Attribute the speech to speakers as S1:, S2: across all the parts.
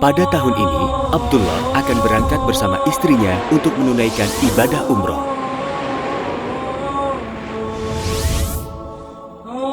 S1: Pada tahun ini, Abdullah akan berangkat bersama istrinya untuk menunaikan ibadah umroh.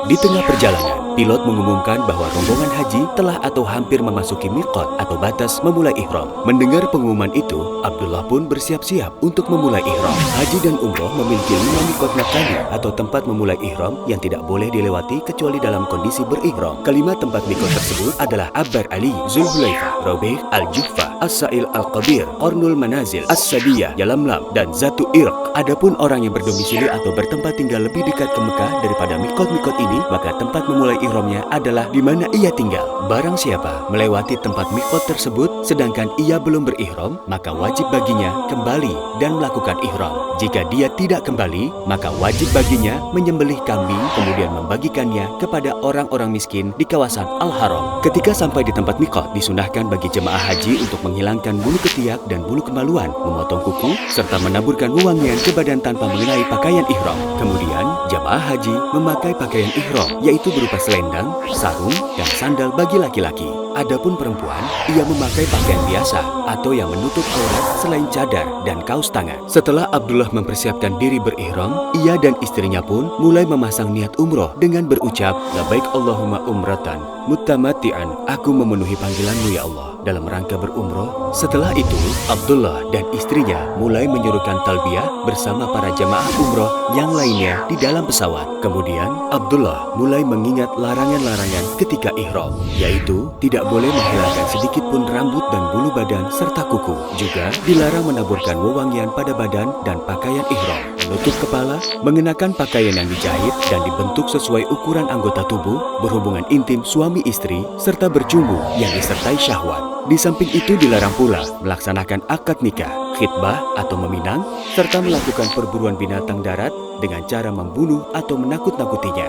S1: Di tengah perjalanan, pilot mengumumkan bahwa rombongan haji telah atau hampir memasuki miqat atau batas memulai ihram. Mendengar pengumuman itu, Abdullah pun bersiap-siap untuk memulai ihram. Haji dan umroh memiliki 5 miqat nakali atau tempat memulai ihram yang tidak boleh dilewati kecuali dalam kondisi berihram. Kelima tempat miqat tersebut adalah Abbar Ali, Zulhulaifah, Rabiq, Al-Juhfah, As-Sa'il Al-Qabir, Qarnul Manazil, As-Sadiyah, Yalamlam, dan Zatu Irq. Adapun orang yang berdomisili atau bertempat tinggal lebih dekat ke Mekah daripada miqat-miqat ini, maka tempat memulai ihramnya adalah di mana ia tinggal. Barang siapa melewati tempat miqat tersebut sedangkan ia belum berihram, maka wajib baginya kembali dan melakukan ihram. Jika dia tidak kembali, maka wajib baginya menyembelih kambing kemudian membagikannya kepada orang-orang miskin di kawasan Al-Haram. Ketika sampai di tempat miqat, disunahkan bagi jemaah haji untuk menghilangkan bulu ketiak dan bulu kemaluan, memotong kuku, serta menaburkan wewangian ke badan tanpa mengenai pakaian ihram. Kemudian, jemaah haji memakai pakaian ihram, yaitu berupa selendang, sarung, dan sandal bagi laki-laki. Adapun perempuan, ia memakai pakaian biasa atau yang menutup aurat selain cadar dan kaos tangan. Setelah Abdullah mempersiapkan diri berihram, ia dan istrinya pun mulai memasang niat umroh dengan berucap, Labbaik Allahumma umratan, mutamati'an, aku memenuhi panggilanmu ya Allah, dalam rangka berumroh. Setelah itu, Abdullah dan istrinya mulai menyuruhkan talbiyah bersama para jamaah umroh yang lainnya di dalam pesawat. Kemudian, Abdullah mulai mengingat larangan-larangan ketika ihram, yaitu tidak boleh menghilangkan sedikit pun rambut dan bulu badan serta kuku. Juga dilarang menaburkan wewangian pada badan dan pakaian ihram, menutup kepala, mengenakan pakaian yang dijahit dan dibentuk sesuai ukuran anggota tubuh, berhubungan intim suami istri, serta berjumbu yang disertai syahwat. Di samping itu dilarang pula melaksanakan akad nikah, khitbah atau meminang, serta melakukan perburuan binatang darat dengan cara membunuh atau menakut-nakutinya.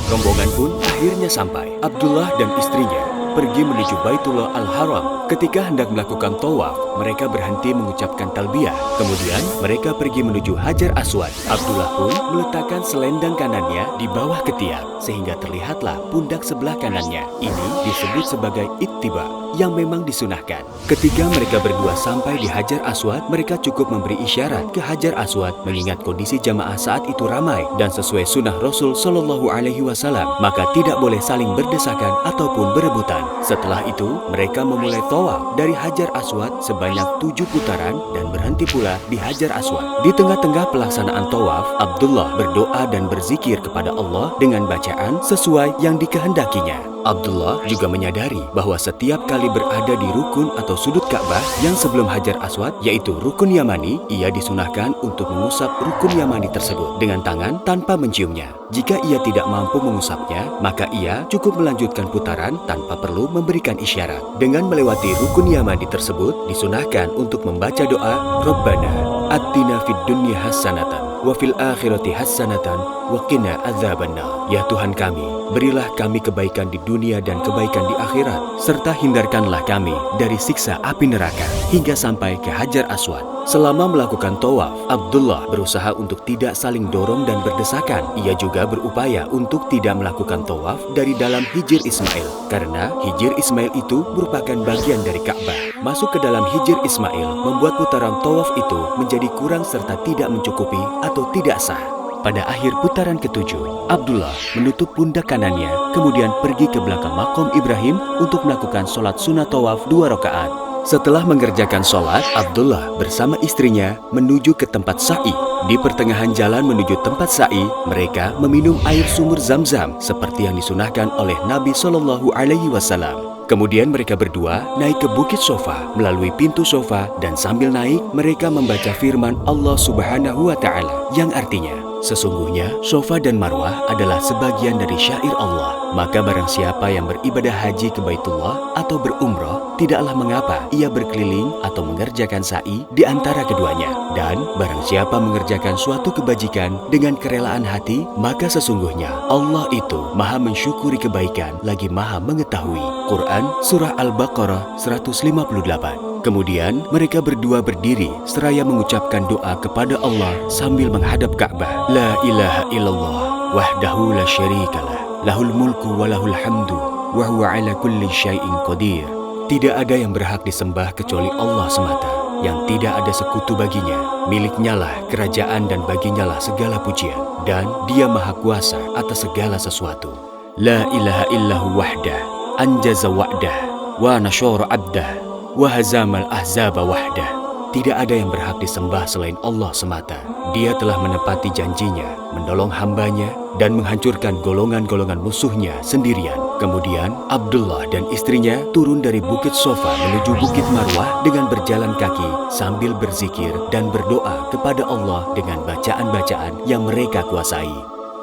S1: Rombongan pun akhirnya sampai. Abdullah dan istrinya pergi menuju Baitullah Al-Haram. Ketika hendak melakukan tawaf, mereka berhenti mengucapkan talbiyah. Kemudian mereka pergi menuju Hajar Aswad. Abdullah pun meletakkan selendang kanannya di bawah ketiak, sehingga terlihatlah pundak sebelah kanannya. Ini disebut sebagai ittiba, yang memang disunahkan. Ketika mereka berdua sampai di Hajar Aswad, mereka cukup memberi isyarat ke Hajar Aswad, mengingat kondisi jamaah saat itu ramai dan sesuai sunnah Rasul Shallallahu Alaihi Wasallam, maka tidak boleh saling berdesakan ataupun berebutan. Setelah itu, mereka memulai tawaf dari Hajar Aswad sebanyak 7 putaran dan berhenti pula di Hajar Aswad. Di tengah-tengah pelaksanaan tawaf, Abdullah berdoa dan berzikir kepada Allah dengan bacaan sesuai yang dikehendakinya. Abdullah juga menyadari bahwa setiap kali berada di rukun atau sudut Ka'bah yang sebelum Hajar Aswad, yaitu rukun Yamani, ia disunahkan untuk mengusap rukun Yamani tersebut dengan tangan tanpa menciumnya. Jika ia tidak mampu mengusapnya, maka ia cukup melanjutkan putaran tanpa perlu memberikan isyarat. Dengan melewati rukun Yamani tersebut, disunahkan untuk membaca doa, Rabbana atina fid dunya hasanatan wa fil akhirati hasanatan wa qina adzabannar. Ya Tuhan kami, berilah kami kebaikan di dunia dan kebaikan di akhirat, serta hindarkanlah kami dari siksa api neraka, hingga sampai ke Hajar Aswad. Selama melakukan tawaf, Abdullah berusaha untuk tidak saling dorong dan berdesakan. Ia juga berupaya untuk tidak melakukan tawaf dari dalam Hijr Ismail, karena Hijr Ismail itu merupakan bagian dari Ka'bah. Masuk ke dalam Hijr Ismail membuat putaran tawaf itu menjadi kurang serta tidak mencukupi atau tidak sah. Pada akhir putaran ke-7, Abdullah menutup pundak kanannya, kemudian pergi ke belakang makom Ibrahim untuk melakukan sholat sunat tawaf 2 rakaat. Setelah mengerjakan sholat, Abdullah bersama istrinya menuju ke tempat sa'i. Di pertengahan jalan menuju tempat sa'i, mereka meminum air sumur Zam-Zam seperti yang disunahkan oleh Nabi Shallallahu Alaihi Wasallam. Kemudian mereka berdua naik ke Bukit Sofa melalui pintu Sofa, dan sambil naik mereka membaca firman Allah Subhanahu wa Ta'ala yang artinya, sesungguhnya Sofa dan Marwah adalah sebagian dari syair Allah. Maka barang siapa yang beribadah haji ke Baitullah atau berumroh, tidaklah mengapa ia berkeliling atau mengerjakan sa'i di antara keduanya. Dan barang siapa mengerjakan suatu kebajikan dengan kerelaan hati, maka sesungguhnya Allah itu maha mensyukuri kebaikan lagi maha mengetahui. Quran Surah Al-Baqarah 158. Kemudian mereka berdua berdiri seraya mengucapkan doa kepada Allah sambil menghadap Ka'bah. La ilaha illallah wahdahu la syarikalah, lahul mulku wa lahul hamdu wa huwa ala kulli syai'in qadir. Tidak ada yang berhak disembah kecuali Allah semata, yang tidak ada sekutu baginya. Miliknya lah kerajaan dan baginya lah segala pujian. Dan Dia Maha Kuasa atas segala sesuatu. La ilaha illahu wahdah, anjaza wa'dah, wa nasyara abdah, wa hazamal ahzaba wahdah. Tidak ada yang berhak disembah selain Allah semata. Dia telah menepati janjinya, menolong hambanya, dan menghancurkan golongan-golongan musuhnya sendirian. Kemudian, Abdullah dan istrinya turun dari Bukit Sofa menuju Bukit Marwah dengan berjalan kaki sambil berzikir dan berdoa kepada Allah dengan bacaan-bacaan yang mereka kuasai.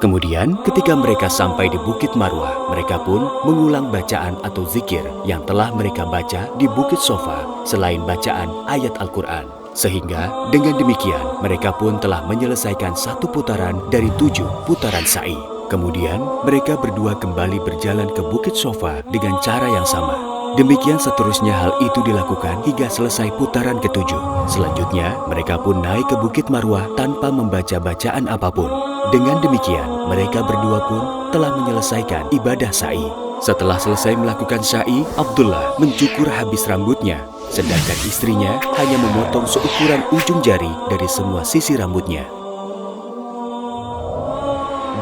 S1: Kemudian, ketika mereka sampai di Bukit Marwah, mereka pun mengulang bacaan atau zikir yang telah mereka baca di Bukit Sofa selain bacaan ayat Al-Quran. Sehingga dengan demikian, mereka pun telah menyelesaikan 1 putaran dari 7 putaran sa'i. Kemudian, mereka berdua kembali berjalan ke Bukit Sofa dengan cara yang sama. Demikian seterusnya hal itu dilakukan hingga selesai putaran ke-7. Selanjutnya, mereka pun naik ke Bukit Marwah tanpa membaca bacaan apapun. Dengan demikian, mereka berdua pun telah menyelesaikan ibadah sa'i. Setelah selesai melakukan sa'i, Abdullah mencukur habis rambutnya, sedangkan istrinya hanya memotong seukuran ujung jari dari semua sisi rambutnya.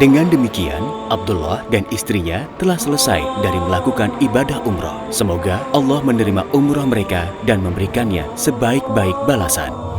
S1: Dengan demikian, Abdullah dan istrinya telah selesai dari melakukan ibadah umrah. Semoga Allah menerima umrah mereka dan memberikannya sebaik-baik balasan.